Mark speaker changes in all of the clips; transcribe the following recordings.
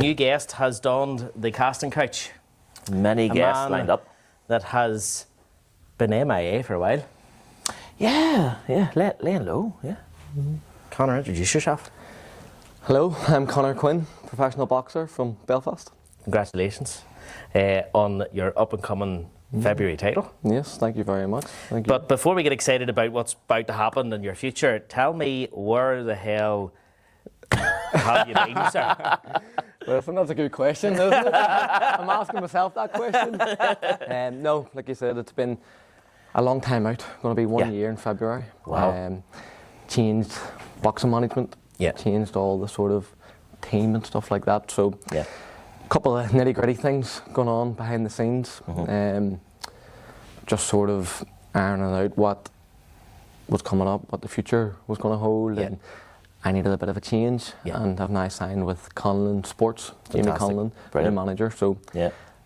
Speaker 1: new guest has donned the casting couch.
Speaker 2: Many guests lined up.
Speaker 1: That has been MIA for a while.
Speaker 2: Yeah, laying low, yeah.
Speaker 1: Conor, introduce yourself.
Speaker 3: Hello, I'm Conor Quinn, professional boxer from Belfast.
Speaker 1: Congratulations on your up-and-coming February title.
Speaker 3: Yes, thank you very much. Thank you.
Speaker 1: But before we get excited about what's about to happen in your future, tell me where the hell have you been, sir?
Speaker 3: Listen, that's a good question, isn't it? I'm asking myself that question. No, like you said, it's been a long time out. Going to be 1 year in February.
Speaker 1: Wow.
Speaker 3: Changed boxing management.
Speaker 1: Yeah.
Speaker 3: Changed all the sort of team and stuff like that. So, a couple of nitty-gritty things going on behind the scenes. Just sort of ironing out what was coming up, what the future was going to hold. And I needed a bit of a change, and I've now signed with Conlon Sports, Jamie Conlon, new manager. So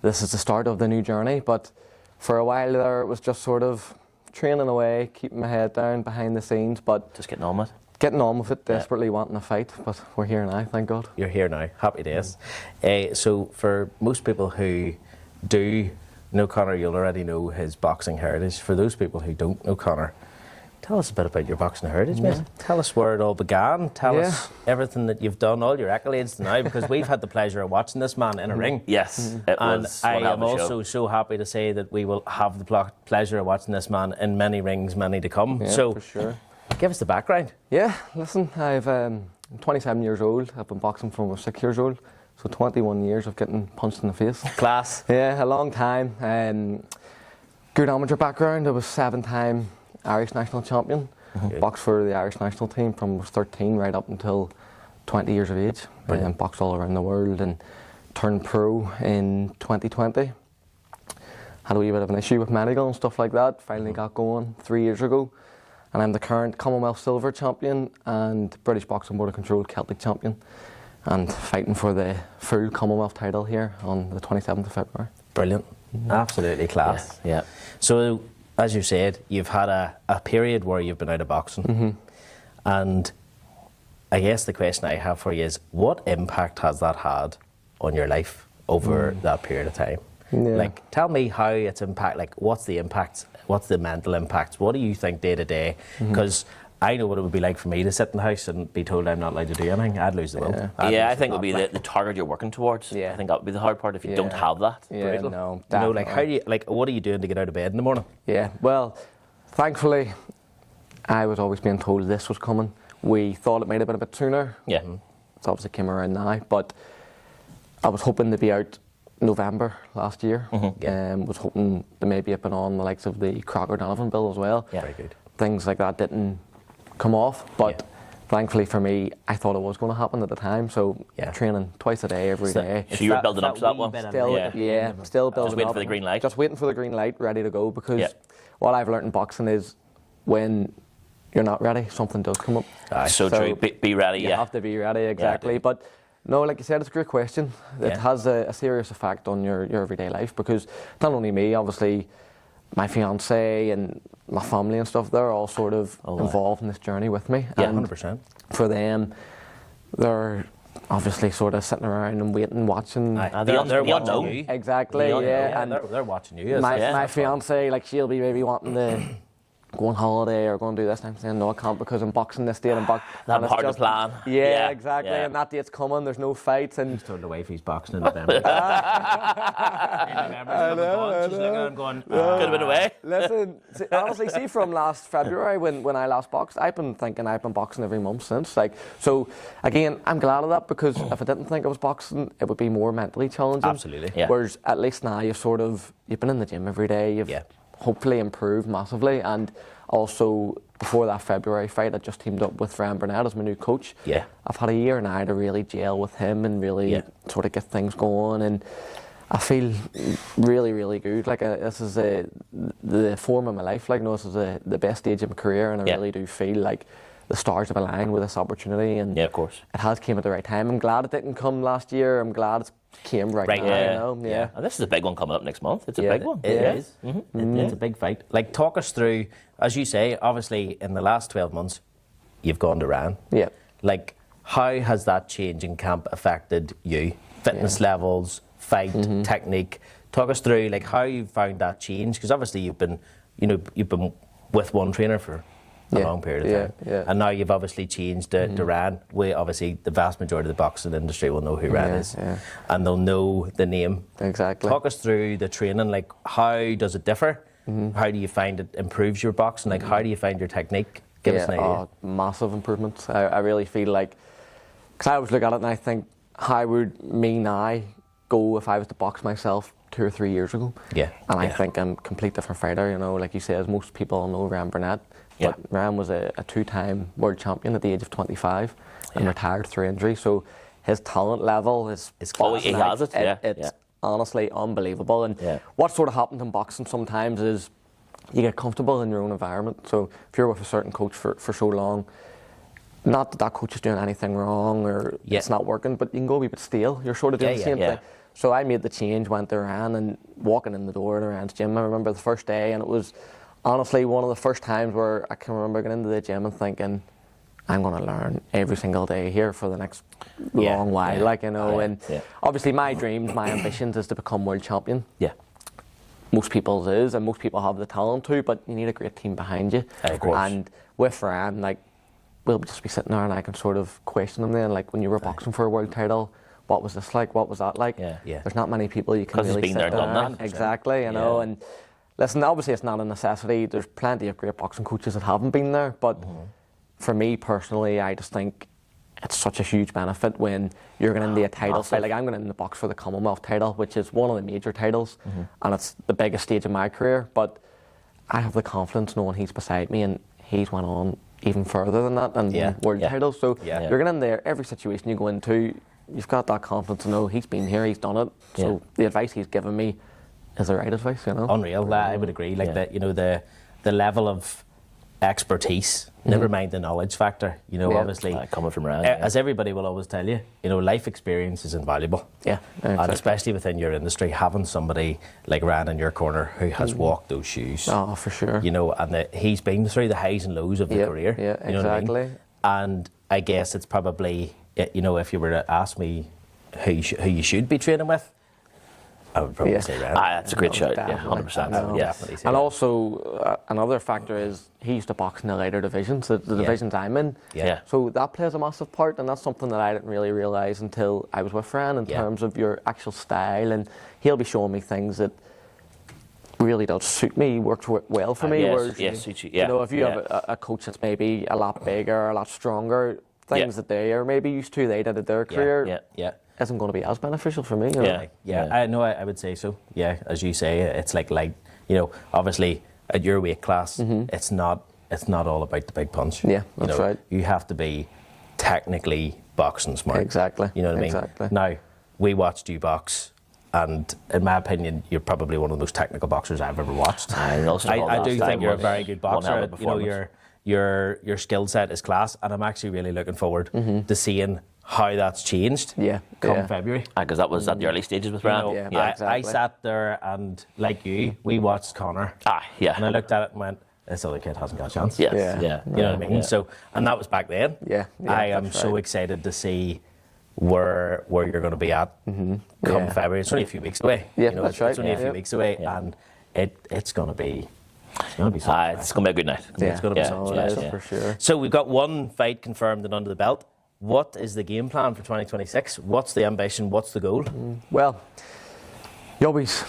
Speaker 3: this is the start of the new journey. But for a while there, it was just sort of training away, keeping my head down behind the scenes, but
Speaker 2: just getting on with it.
Speaker 3: Getting on with it, desperately wanting a fight. But we're here now, thank God.
Speaker 1: You're here now. Happy days. So for most people who do know Conor, you'll already know his boxing heritage. For those people who don't know Conor, tell us a bit about your boxing heritage, mate. Tell us where it all began. Tell us everything that you've done, all your accolades now, because we've had the pleasure of watching this man in a ring.
Speaker 2: Yes, it was.
Speaker 1: And I am also so happy to say that we will have the pleasure of watching this man in many rings, many to come.
Speaker 3: Yeah,
Speaker 1: so,
Speaker 3: for sure.
Speaker 1: Give us the background.
Speaker 3: Yeah, listen, I'm 27 years old. I've been boxing from I was 6 years old. So 21 years of getting punched in the face.
Speaker 1: Class.
Speaker 3: Yeah, a long time. Good amateur background. I was 7-time Irish national champion. Boxed for the Irish national team from I was 13 right up until 20 years of age. Boxed all around the world and turned pro in 2020. Had a wee bit of an issue with medical and stuff like that. Finally got going 3 years ago. And I'm the current Commonwealth Silver champion and British Boxing Board of Control Celtic champion. And fighting for the full Commonwealth title here on the 27th of February.
Speaker 1: Brilliant. Absolutely class. Yeah. So, as you said, you've had a period where you've been out of boxing. And I guess the question I have for you is, what impact has that had on your life over that period of time? Like, tell me how it's impact. Like, what's the impacts? What's the mental impacts? What do you think day to day? Because I know what it would be like for me to sit in the house and be told I'm not allowed to do anything. I'd lose the will.
Speaker 2: I think it would be the target you're working towards. I think that would be the hard part if you don't have that.
Speaker 3: No,
Speaker 1: you know, like how do you, like, what are you doing to get out of bed in the morning?
Speaker 3: Well, thankfully, I was always being told this was coming. We thought it might have been a bit sooner. It's obviously came around now, but I was hoping to be out November last year. Was hoping to maybe have been on the likes of the Crocker Donovan bill as well.
Speaker 1: Very good.
Speaker 3: Things like that didn't come off, but thankfully for me, I thought it was going to happen at the time. So training twice a day, every day.
Speaker 2: So you were building up to that one.
Speaker 3: Still building up.
Speaker 2: Just waiting for the green light.
Speaker 3: Just waiting for the green light, ready to go. Because what I've learned in boxing is when you're not ready, something does come up.
Speaker 2: So true. Be ready.
Speaker 3: You have to be ready, exactly. But no, like you said, it's a great question. It has a serious effect on your everyday life because not only me, obviously, my fiance and my family and stuff, they're all sort of involved in this journey with me.
Speaker 1: And 100%.
Speaker 3: For them, they're obviously sort of sitting around and waiting, watching.
Speaker 1: They're watching you.
Speaker 3: Exactly,
Speaker 1: and they're watching you.
Speaker 3: My fiance, like, she'll be maybe wanting to go on holiday or go and do this, and I'm saying no, I can't because I'm boxing this date and
Speaker 2: that's hard to plan.
Speaker 3: Exactly. And that date's coming. There's no fights, and
Speaker 1: he's told the wife he's boxing in November. In November, she's looking at him going,
Speaker 2: could have been away.
Speaker 3: Listen, honestly, see from last February when I last boxed, I've been thinking I've been boxing every month since. Like, so again, I'm glad of that because if I didn't think I was boxing, it would be more mentally challenging.
Speaker 1: Absolutely.
Speaker 3: Whereas at least now you've been in the gym every day. You've hopefully improved massively, and also before that February fight I just teamed up with Fran Burnett as my new coach. I've had a year now to really gel with him and really sort of get things going, and I feel really, really good. Like this is the form of my life. Like, no, this is the best stage of my career, and I really do feel like the stars have aligned with this opportunity, and
Speaker 2: of course
Speaker 3: it has came at the right time. I'm glad it didn't come last year. I'm glad it's came right now.
Speaker 2: And this is a big one coming up next month. It's a big one.
Speaker 1: It is. It's a big fight. Like, talk us through, as you say, obviously in the last 12 months you've gone to Iran. Like, how has that change in camp affected you? fitness levels, fight, technique. Talk us through like how you found that change, because obviously you've been with one trainer for a long period of time, and now you've obviously changed to Ryan. We obviously, the vast majority of the boxing industry will know who Ryan is, and they'll know the name.
Speaker 3: Exactly.
Speaker 1: Talk us through the training. Like, how does it differ? How do you find it improves your boxing? Like, how do you find your technique? Give us an idea.
Speaker 3: Massive improvements. I really feel like, because I always look at it and I think, how would me now go if I was to box myself 2 or 3 years ago? And I think I'm a complete different fighter. You know, like you say, as most people know Ryan Burnett. But Ryan was a 2-time world champion at the age of 25 and retired through injury. So his talent level is
Speaker 2: class. He has it.
Speaker 3: It's honestly unbelievable. And what sort of happens in boxing sometimes is you get comfortable in your own environment. So if you're with a certain coach for so long, not that that coach is doing anything wrong or it's not working, but you can go a wee bit stale. You're sort of doing the same thing. So I made the change, went to Ryan, and walking in the door to Ryan's gym, I remember the first day, and it was honestly one of the first times where I can remember getting into the gym and thinking, I'm going to learn every single day here for the next long while, like, you know. And obviously my dreams, my ambitions is to become world champion. Most people's is, and most people have the talent to, but you need a great team behind you. And with Ryan, like, we'll just be sitting there and I can sort of question him then, like, when you were boxing for a world title, what was this like? What was that like? There's not many people you can really sit there and done that. Exactly, you know. And listen, obviously it's not a necessity. There's plenty of great boxing coaches that haven't been there, but for me personally, I just think it's such a huge benefit when you're going into a title fight. Like, I'm going in the box for the Commonwealth title, which is one of the major titles, and it's the biggest stage of my career, but I have the confidence knowing he's beside me, and he's went on even further than that, and world titles. So you're going in there, every situation you go into, you've got that confidence to know he's been here, he's done it. So the advice he's given me is the right advice, you know.
Speaker 1: Unreal. I would agree. Like that, you know, the level of expertise, never mind the knowledge factor. You know, obviously
Speaker 2: coming from Ryan,
Speaker 1: as everybody will always tell you, you know, life experience is invaluable. And especially within your industry, having somebody like Ryan in your corner who has walked those shoes.
Speaker 3: Oh, for sure.
Speaker 1: You know, and he's been through the highs and lows of the career. You know
Speaker 3: exactly.
Speaker 1: What I mean? And I guess it's probably, you know, if you were to ask me who you should be training with, I would probably say Ryan.
Speaker 2: That's a great shout. 100%.
Speaker 1: I would definitely say
Speaker 3: and
Speaker 1: that.
Speaker 3: Also, another factor is he used to box in the lighter divisions, the divisions I'm in. So that plays a massive part, and that's something that I didn't really realise until I was with Ryan in terms of your actual style, and he'll be showing me things that really does suit me, works well for me.
Speaker 2: Suits you.
Speaker 3: You know, if you have a coach that's maybe a lot bigger, a lot stronger, things that they are maybe used to, they did in their career, isn't going to be as beneficial for me. You know?
Speaker 1: I know. I would say so. Yeah, as you say, it's like you know, obviously at your weight class, it's not all about the big punch.
Speaker 3: Yeah, that's right.
Speaker 1: You have to be technically boxing smart.
Speaker 3: Exactly.
Speaker 1: You know what I mean?
Speaker 3: Exactly.
Speaker 1: Now, we watched you box, and in my opinion, you're probably one of the most technical boxers I've ever watched. I do think you're a very good boxer. You know, your skill set is class, and I'm actually really looking forward to seeing how that's changed come February.
Speaker 2: Because that was at the early stages with Ryan.
Speaker 1: You know, I sat there and, like you, we watched Conor. And I looked at it and went, this other kid hasn't got a chance.
Speaker 2: You
Speaker 1: know what I mean? So, and that was back then. I am so excited to see where you're going to be at come February. It's only a few weeks away.
Speaker 3: You
Speaker 1: know,
Speaker 3: that's right.
Speaker 1: It's only a few weeks away, and it's going to be.
Speaker 2: It's going to be a good night.
Speaker 1: It's going to be something
Speaker 3: for sure.
Speaker 1: So we've got one fight confirmed and under the belt. What is the game plan for 2026? What's the ambition? What's the goal?
Speaker 3: Well, you always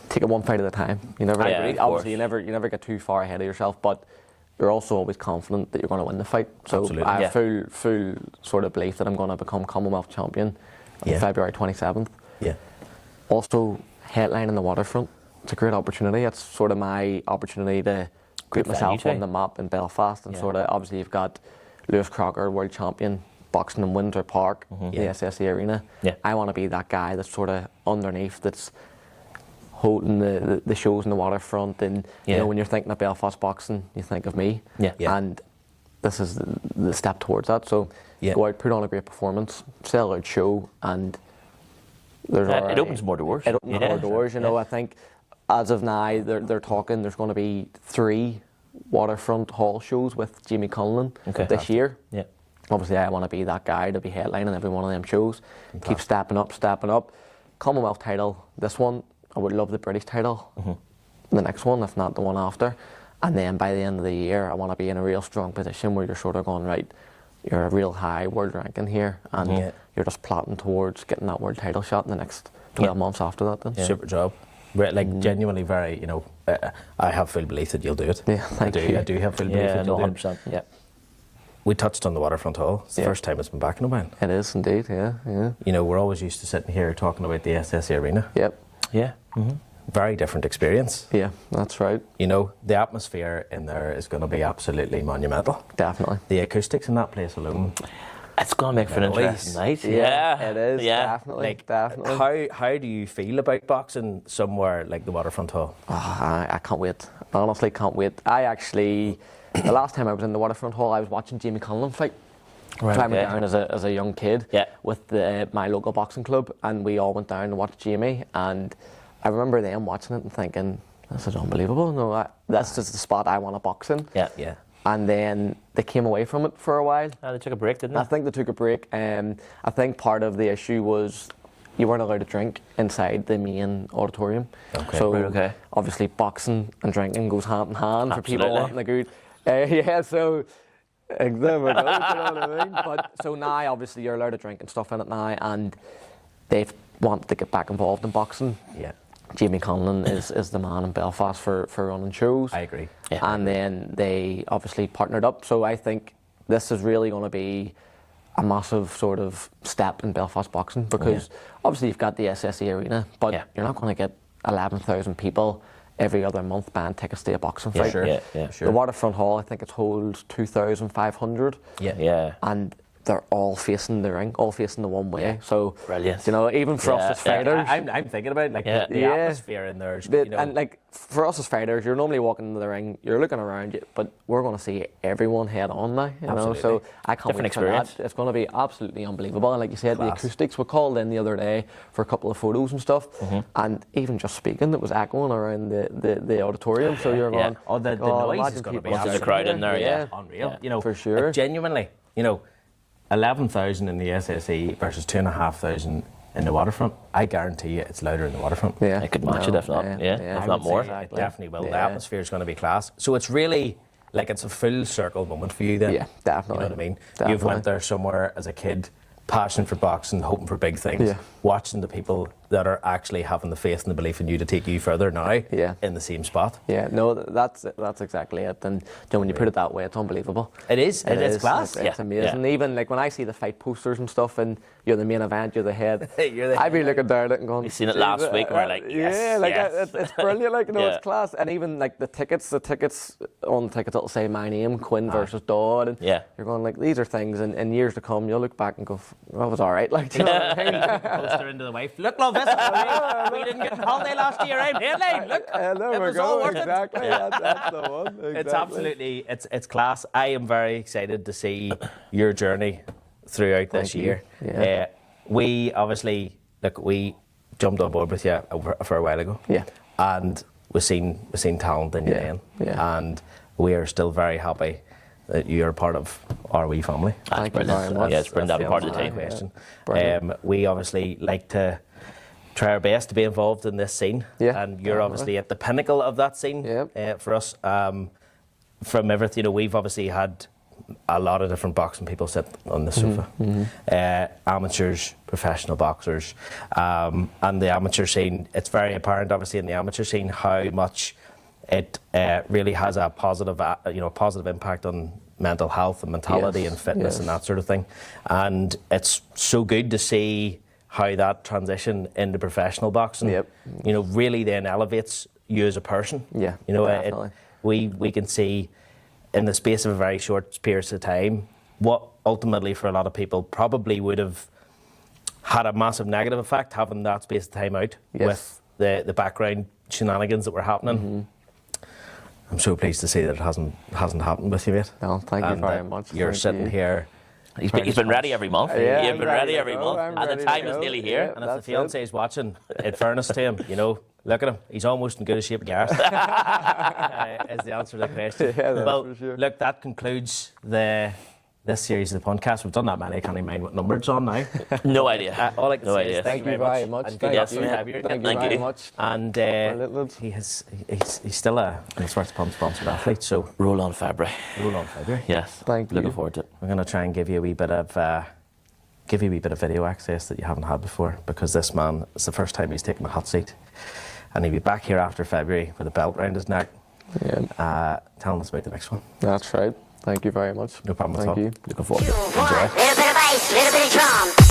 Speaker 3: take it one fight at a time. You never, obviously, you never get too far ahead of yourself, but you're also always confident that you're going to win the fight. So I have full sort of belief that I'm going to become Commonwealth champion on February 27th. Also, headlining the Waterfront. It's a great opportunity. It's sort of my opportunity to put myself on the map in Belfast, and sort of obviously you've got Lewis Crocker, world champion, boxing in Windsor Park, the SSE Arena. I want to be that guy that's sort of underneath, that's holding the shows in the Waterfront, and you know, when you're thinking of Belfast boxing, you think of me. And this is the step towards that. So go out, put on a great performance, sell out show, and
Speaker 2: it opens more doors.
Speaker 3: It opens more doors. You know, I think as of now, they're talking. There's going to be 3 Waterfront Hall shows with Jamie Conlon this year. obviously I want to be that guy to be headlining every one of them shows. Keep stepping up. Commonwealth title, this one, I would love the British title. The next one, if not the one after. And then by the end of the year, I want to be in a real strong position where you're sort of going, right, you're a real high world ranking here, and you're just plotting towards getting that world title shot in the next 12 months after that. Then.
Speaker 1: Super job. Like genuinely very, I have full belief that you'll do it.
Speaker 3: Yeah, thank you.
Speaker 1: I do have full belief that you'll do it.
Speaker 2: 100%. Yeah.
Speaker 1: We touched on the Waterfront Hall. It's the first time it's been back in a while.
Speaker 3: It is indeed, yeah.
Speaker 1: We're always used to sitting here talking about the SSE Arena.
Speaker 3: Yep.
Speaker 2: Yeah.
Speaker 1: Very different experience.
Speaker 3: Yeah, that's right.
Speaker 1: The atmosphere in there is going to be absolutely monumental.
Speaker 3: Definitely.
Speaker 1: The acoustics in that place alone.
Speaker 2: It's going to make for an interesting night.
Speaker 3: Yeah, it is.
Speaker 2: Yeah.
Speaker 3: Definitely. Definitely.
Speaker 1: How do you feel about boxing somewhere like the Waterfront Hall?
Speaker 3: Oh, I can't wait. Honestly, can't wait. The last time I was in the Waterfront Hall, I was watching Jamie Conlon fight.
Speaker 2: Right,
Speaker 3: So I went down as a young kid with my local boxing club, and we all went down to watch Jamie. And I remember them watching it and thinking, "This is unbelievable. No, that's just the spot I want to box in."
Speaker 1: Yeah.
Speaker 3: And then they came away from it for a while.
Speaker 2: They took a break, didn't they?
Speaker 3: I think they took a break. I think part of the issue was you weren't allowed to drink inside the main auditorium.
Speaker 1: Okay.
Speaker 3: So obviously boxing and drinking goes hand in hand for people
Speaker 2: Absolutely.
Speaker 3: wanting a good. So there we go, you know what I mean? But so now obviously you're allowed to drink and stuff in it now, and they've wanted to get back involved in boxing.
Speaker 1: Yeah.
Speaker 3: Jamie Conlon is the man in Belfast for running shows.
Speaker 1: I agree.
Speaker 2: Yeah.
Speaker 3: And then they obviously partnered up. So I think this is really going to be a massive sort of step in Belfast boxing, because obviously you've got the SSE Arena, but you're not going to get 11,000 people every other month buying tickets to a boxing fight.
Speaker 1: Sure.
Speaker 2: Yeah.
Speaker 3: The Waterfront Hall, I think it holds 2,500.
Speaker 1: Yeah.
Speaker 3: And they're all facing the ring, all facing the one way. So,
Speaker 2: Brilliant.
Speaker 3: Even for us as fighters,
Speaker 1: I'm thinking about the atmosphere in there.
Speaker 3: and like for us as fighters, you're normally walking into the ring, you're looking around you, but we're going to see everyone head on now. You know, so I can't
Speaker 2: Different
Speaker 3: wait for
Speaker 2: experience.
Speaker 3: that. It's going to be absolutely unbelievable. And like you said,
Speaker 1: Class.
Speaker 3: the acoustics were called in the other day for a couple of photos and stuff, and even just speaking, it was echoing around the auditorium. So you're going,
Speaker 1: the noise
Speaker 3: imagine
Speaker 1: is going to be
Speaker 3: people
Speaker 2: There's a crowd in there,
Speaker 3: yeah.
Speaker 1: unreal.
Speaker 3: For sure.
Speaker 1: Genuinely, 11,000 in the SSE versus 2,500 in the Waterfront. I guarantee you, it's louder in the Waterfront.
Speaker 3: Yeah,
Speaker 2: I could match it if not. If not more.
Speaker 1: I definitely will. The atmosphere is going to be class. So it's really like it's a full circle moment for you then.
Speaker 3: Yeah, definitely.
Speaker 1: You know what I mean?
Speaker 3: Definitely.
Speaker 1: You've went there somewhere as a kid, passionate for boxing, hoping for big things.
Speaker 3: Yeah.
Speaker 1: Watching the people that are actually having the faith and the belief in you to take you further now in the same spot.
Speaker 3: Yeah, no, that's exactly it. And when you put it that way, it's unbelievable.
Speaker 1: It is. It's class.
Speaker 3: It's amazing. Even like when I see the fight posters and stuff, and you're the main event, you're the head. I'd be looking down at it and going.
Speaker 2: We seen it last week, and we're like, yes.
Speaker 3: It's brilliant. Like it's class. And even like the tickets on the tickets it'll say my name, Quinn versus Dodd, and you're going like these are things. And in years to come, you'll look back and go, that was all right. Like, do you know what I mean?
Speaker 1: Poster into the wife. Look, love this. We didn't get the holiday last year. I'm headline. Look,
Speaker 3: there we go. Exactly. That's the one. Exactly.
Speaker 1: It's absolutely it's class. I am very excited to see your journey throughout this year.
Speaker 3: Yeah.
Speaker 1: We obviously we jumped on board with you for a while ago.
Speaker 3: Yeah.
Speaker 1: And we've seen talent in you then.
Speaker 3: Yeah.
Speaker 1: And we are still very happy that you're part of our wee family.
Speaker 3: Thank you very much.
Speaker 2: Yeah, it's brilliant to have a part of the team.
Speaker 1: Question. We obviously like to try our best to be involved in this scene, and you're obviously at the pinnacle of that scene for us. From everything, we've obviously had a lot of different boxing people sit on the sofa, amateurs, professional boxers, and the amateur scene. It's very apparent, obviously, in the amateur scene how much it really has a positive impact on mental health and mentality and fitness and that sort of thing. And it's so good to see how that transition into professional boxing, really then elevates you as a person.
Speaker 3: Yeah, definitely.
Speaker 1: We can see in the space of a very short period of time what ultimately for a lot of people probably would have had a massive negative effect, having that space of time out with the background shenanigans that were happening. I'm so pleased to see that it hasn't happened with you, mate.
Speaker 3: No, thank you very much.
Speaker 1: You're sitting here.
Speaker 2: He's been ready every month.
Speaker 3: Yeah,
Speaker 2: You've been ready every month,
Speaker 3: I'm
Speaker 2: and the
Speaker 3: ready
Speaker 2: time
Speaker 3: to
Speaker 2: is
Speaker 3: go.
Speaker 2: nearly here.
Speaker 1: And if the fiance is watching, in fairness to him, look at him. He's almost in good a shape as Gareth. Is the answer to the question.
Speaker 3: Yeah,
Speaker 1: well,
Speaker 3: for sure.
Speaker 1: look, that concludes the this series of the Punt Cast. We've done that many, I can't even mind what number it's on now.
Speaker 2: No idea.
Speaker 1: All I can say is
Speaker 3: Thank you very much.
Speaker 1: And good luck with February.
Speaker 3: Thank you very much.
Speaker 1: And he's still a Sports Punt sponsored athlete, so
Speaker 2: Roll on February.
Speaker 1: roll on February.
Speaker 2: Yes.
Speaker 3: Thank you.
Speaker 2: Looking forward to it.
Speaker 1: We're going to try and give you a wee bit of video access that you haven't had before, because this man, it's the first time he's taken the hot seat, and he'll be back here after February with a belt round his neck.
Speaker 3: Yeah.
Speaker 1: Telling us about the next one.
Speaker 3: That's right. Thank you very much.
Speaker 1: No problem at all.
Speaker 3: Thank you.
Speaker 1: Looking forward to it.
Speaker 4: Little bit of bass, little bit of drum.